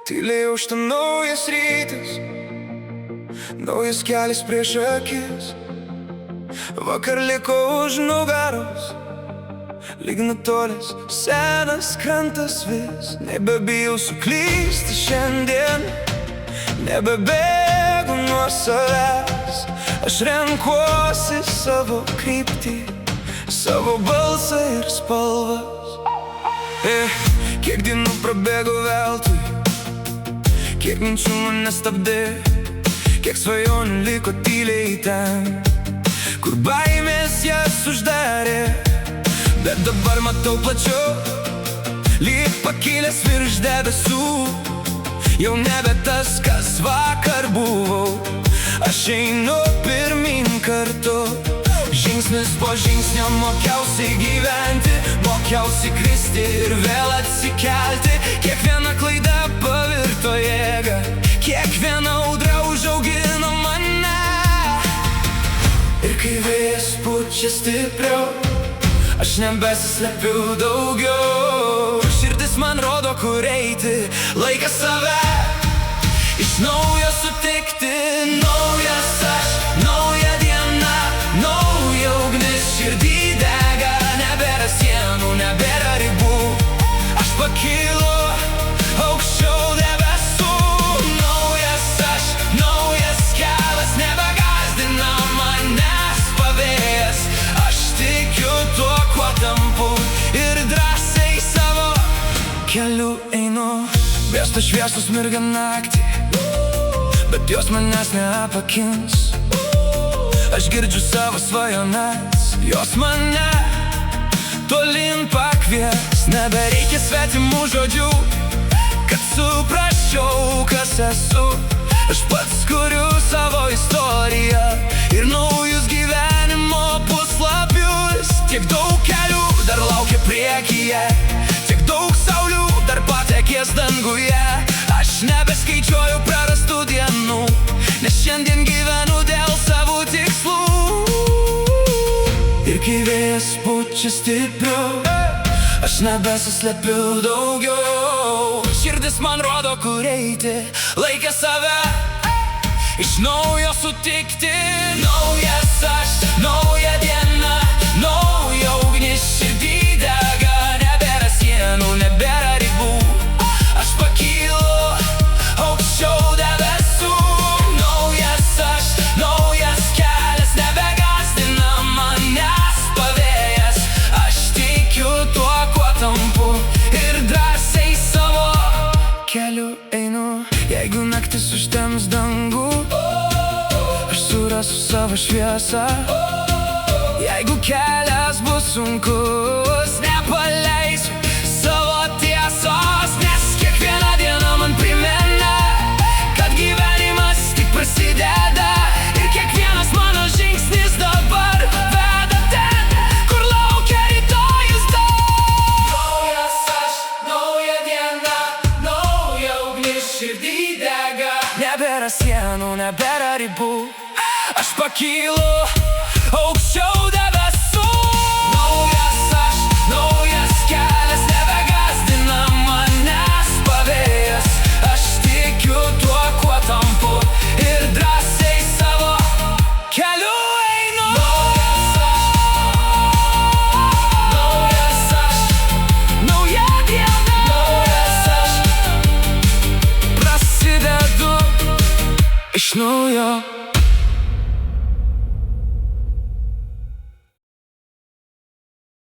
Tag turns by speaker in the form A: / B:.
A: Tyliai aušta naujas rytas, naujas kelias prieš akis. Vakar liko už nugaros, lyg nutolęs senas krantas vis. Nebebijau suklysti šiandien, nebebėgu nuo savęs. Aš renkuosi savo kryptį, savo balsą ir spalvas. Kiek dienų prabėgo veltui, kiek minčių mane stabdė, kiek svajonių liko tyliai ten, kur baimės jas uždarė. Bet dabar matau plačiau, lyg pakilęs virš debesų. Jau nebe tas, kas vakar buvau, aš einu pirmyn kartu. Žingsnis po žingsnio mokiausi gyventi, mokiausi kristi ir vėl atsikelti. Kiekviena klaida pavirto jėga, kiekviena audra užaugino mane. Ir kai vėjas pučia stipriau, aš nebesislepiu daugiau. Širdis man rodo, kur eiti, laikas save iš naujo sutikti. Naujas aš, nauja diena, nauja ugnis širdį dega. Nebėra sienų, nebėra ribų, aš pakylu aukščiau debesų. Naujas aš, naujas kelias, nebegąsdina manęs pavėjas. Aš tikiu tuo, kuo tampu, ir drąsiai savo keliu einu. Miesto šviesos mirga naktį, bet jos manęs neapakins. Aš girdžiu savo svajones, jos mane tolyn pakvies. Nebereikia svetimų žodžių, kad suprasčiau, kas esu. Aš pats kuriu savo istoriją ir naujus gyvenimo puslapius. Tiek daug kelių dar laukia priekyje, tiek daug saulių dar patekės danguje. Aš nebeskaičiuoju prarastų dienų, nes šiandien gyvenu dėl savo tikslų. Ir kai vėjas pučia stipriau, aš nebesislepiu daugiau. Širdis man rodo, kur eiti, laikas save iš naujo sutikti. Naujas aš, nauja diena, nauja ugnis širdį dega. Nebėra sienų, nebėra ribų, aš pakylu aukščiau debesų. Naujas aš, naujas kelias, nebegąsdina manęs pavėjas. Aš tikiu tuo, kuo tampu, ir drąsiai savo keliu einu. Jeigu naktis užtems dangų, aš surasiu savo šviesą. Jeigu kelias bus sunkus, nepaleisiu savo tiesos. Nes kiekviena diena man primena, kad gyvenimas tik prasideda. Ir kiekvienas mano žingsnis dabar veda ten, kur laukia rytojus dar. Naujas aš, nauja diena, nauja ugnis širdį dega. Nebėra sienų, nebėra ribų, aš pakylu aukščiau debesų. Naujas aš, naujas kelias, nebegąsdina manęs pavėjas. Aš tikiu tuo, kuo tampu, ir drąsiai savo keliu einu. Naujas aš, nauja diena, naujas aš, prasidedu iš naujo.